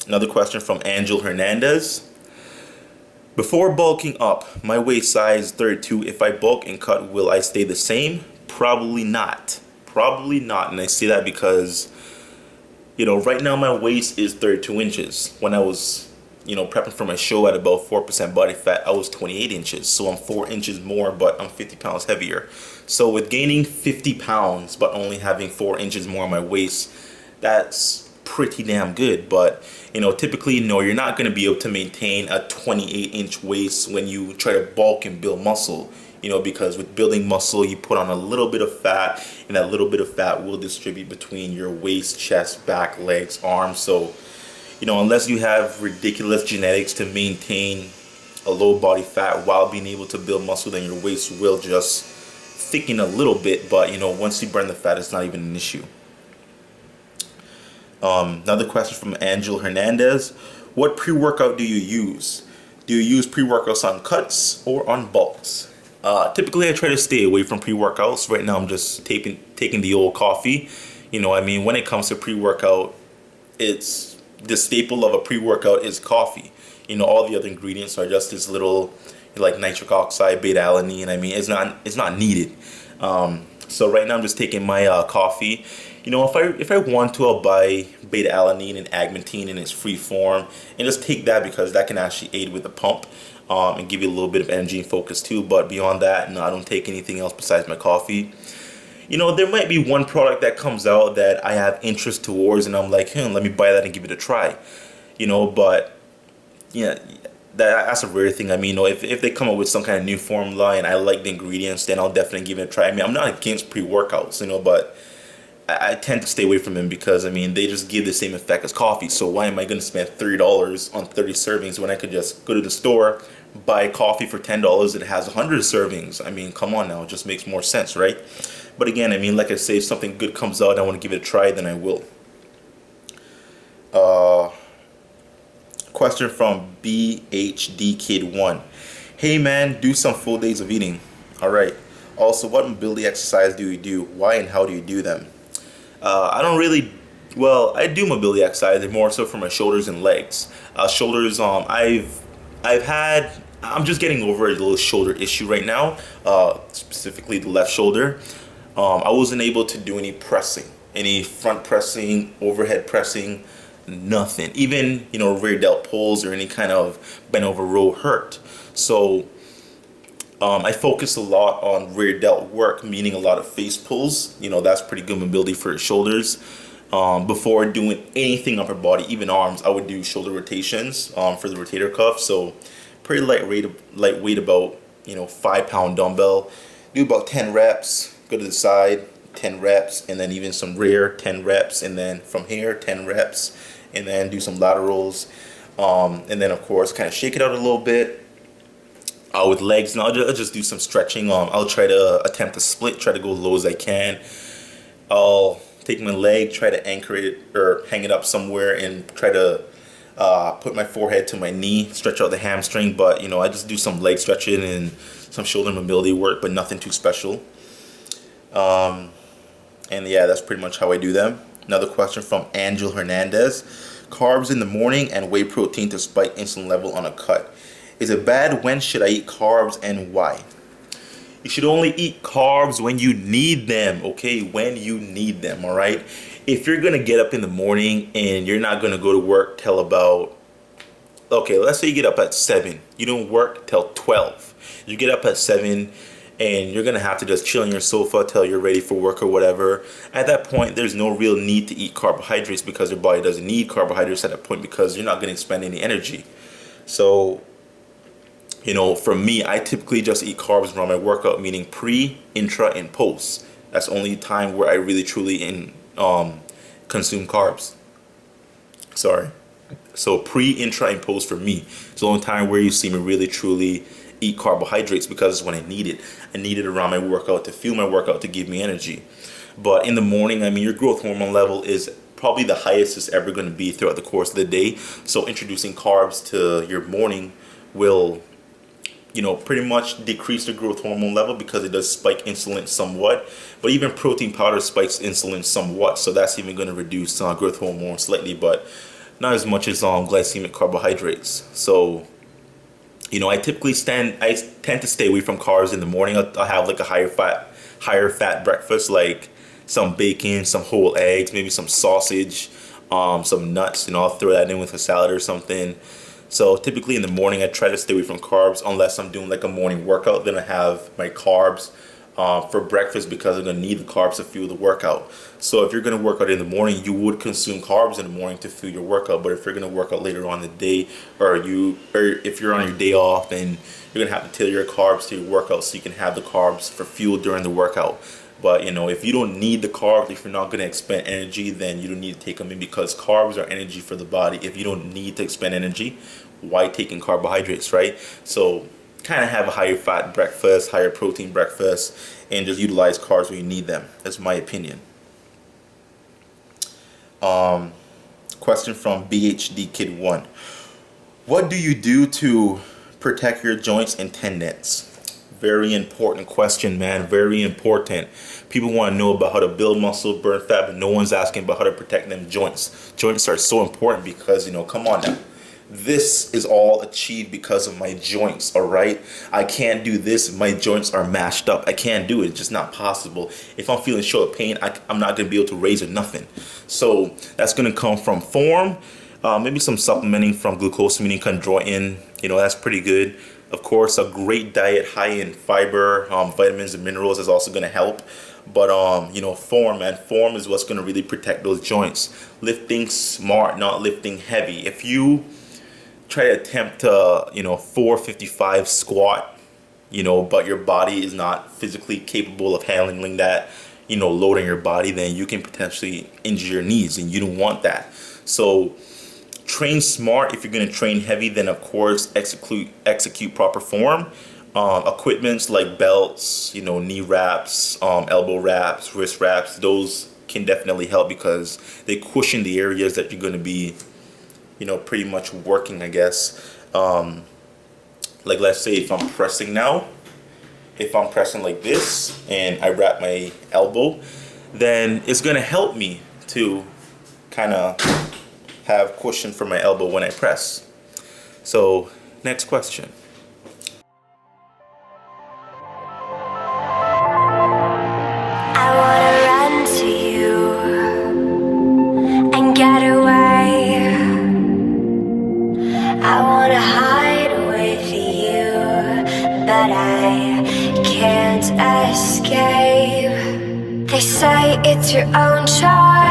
Another question from Angel Hernandez. Before bulking up, my waist size 32. If I bulk and cut, will I stay the same? Probably not. Probably not. And I say that because, right now my waist is 32 inches. When I was, prepping for my show at about 4% body fat, I was 28 inches. So I'm 4 inches more, but I'm 50 pounds heavier. So with gaining 50 pounds, but only having 4 inches more on my waist, that's pretty damn good. But typically, you're not going to be able to maintain a 28-inch waist when you try to bulk and build muscle. Because with building muscle, you put on a little bit of fat, and that little bit of fat will distribute between your waist, chest, back, legs, arms. So unless you have ridiculous genetics to maintain a low body fat while being able to build muscle, then your waist will just thicken a little bit. But once you burn the fat, it's not even an issue. Another question from Angel Hernandez. What pre-workout do you use? Do you use pre-workouts on cuts or on bulks? Typically, I try to stay away from pre-workouts. Right now, I'm just taking the old coffee. When it comes to pre-workout, it's the staple of a pre-workout is coffee. All the other ingredients are just this little, like nitric oxide, beta-alanine. It's not needed. So right now, I'm just taking my coffee. If I want to, I'll buy beta-alanine and agmatine in its free form and just take that because that can actually aid with the pump and give you a little bit of energy and focus too. But beyond that, no, I don't take anything else besides my coffee. There might be one product that comes out that I have interest towards and I'm like, let me buy that and give it a try. But yeah, that's a rare thing. If they come up with some kind of new formula and I like the ingredients, then I'll definitely give it a try. I'm not against pre-workouts, but I tend to stay away from them because they just give the same effect as coffee. So why am I going to spend $30 on 30 servings when I could just go to the store, buy coffee for $10 that has 100 servings? Come on now, it just makes more sense, right? But again, like I say, if something good comes out and I want to give it a try, then I will. Question from BHD Kid 1. Hey man, do some full days of eating. All right. Also, what mobility exercise do you do? Why and how do you do them? I don't really, I do mobility exercise, more so for my shoulders and legs. Shoulders, I'm just getting over a little shoulder issue right now, specifically the left shoulder. I wasn't able to do any pressing, any front pressing, overhead pressing, nothing. Even, rear delt pulls or any kind of bent over row hurt. So I focus a lot on rear delt work, meaning a lot of face pulls. That's pretty good mobility for your shoulders. Before doing anything upper body, even arms, I would do shoulder rotations for the rotator cuff. So pretty lightweight, about 5-pound dumbbell. Do about 10 reps. Go to the side, 10 reps, and then even some rear, 10 reps, and then from here 10 reps, and then do some laterals, and then of course kind of shake it out a little bit. With legs, and I'll just do some stretching. I'll try to attempt to split, try to go as low as I can. I'll take my leg, try to anchor it or hang it up somewhere, and try to put my forehead to my knee, stretch out the hamstring. But I just do some leg stretching and some shoulder mobility work, but nothing too special. And yeah, that's pretty much how I do them. Another question from Angel Hernandez. Carbs in the morning and whey protein to spike insulin level on a cut. Is it bad? When should I eat carbs and why? You should only eat carbs when you need them, okay? When you need them, all right? If you're going to get up in the morning and you're not going to go to work till about, okay, let's say you get up at 7. You don't work till 12. You get up at 7 and you're going to have to just chill on your sofa till you're ready for work or whatever. At that point, there's no real need to eat carbohydrates because your body doesn't need carbohydrates at that point because you're not going to expend any energy. So for me, I typically just eat carbs around my workout, meaning pre, intra, and post. That's the only time where I really truly consume carbs. Sorry. So pre, intra, and post for me. It's the only time where you see me really truly eat carbohydrates because it's when I need it. I need it around my workout to fuel my workout to give me energy. But in the morning, your growth hormone level is probably the highest it's ever going to be throughout the course of the day. So introducing carbs to your morning will pretty much decrease the growth hormone level because it does spike insulin somewhat. But even protein powder spikes insulin somewhat, so that's even going to reduce growth hormone slightly, but not as much as glycemic carbohydrates. So, you know, I tend to stay away from carbs in the morning. I'll have like a higher fat breakfast, like some bacon, some whole eggs, maybe some sausage, some nuts. You know, I'll throw that in with a salad or something. So typically in the morning, I try to stay away from carbs unless I'm doing like a morning workout. Then I have my carbs for breakfast because I'm gonna need the carbs to fuel the workout. So if you're gonna work out in the morning, you would consume carbs in the morning to fuel your workout. But if you're gonna work out later on in the day, or if you're on your day off, then you're gonna have to tailor your carbs to your workout so you can have the carbs for fuel during the workout. But you know, if you don't need the carbs, if you're not gonna expend energy, then you don't need to take them in, because carbs are energy for the body. If you don't need to expend energy, why take in carbohydrates, right? So kind of have a higher fat breakfast, higher protein breakfast, and just utilize carbs when you need them. That's my opinion. Question from BHD Kid 1. What do you do to protect your joints and tendons? Very important question, man. Very important. People want to know about how to build muscle, burn fat, but no one's asking about how to protect them joints. Joints are so important because, you know, come on now. This is all achieved because of my joints, all right? I can't do this if my joints are mashed up. I can't do it. It's just not possible. If I'm feeling short of pain, I'm not going to be able to raise or nothing. So that's going to come from form, maybe some supplementing from glucosamine and chondroitin. You know, that's pretty good. Of course, a great diet high in fiber, vitamins and minerals is also going to help. But, you know, form, man. Form is what's going to really protect those joints. Lifting smart, not lifting heavy. If you try to attempt to, you know, 455 squat, you know, but your body is not physically capable of handling that, you know, load on your body, then you can potentially injure your knees, and you don't want that. So train smart. If you're going to train heavy, then of course execute proper form. Equipments like belts, you know, knee wraps, elbow wraps, wrist wraps, those can definitely help because they cushion the areas that you're going to be, you know, pretty much working, I guess. Like let's say if I'm pressing now, if I'm pressing like this and I wrap my elbow, then it's going to help me to kind of have cushion for my elbow when I press. So next question. I wanna run to you and get away. I wanna hide with you, but I can't escape. They say it's your own choice.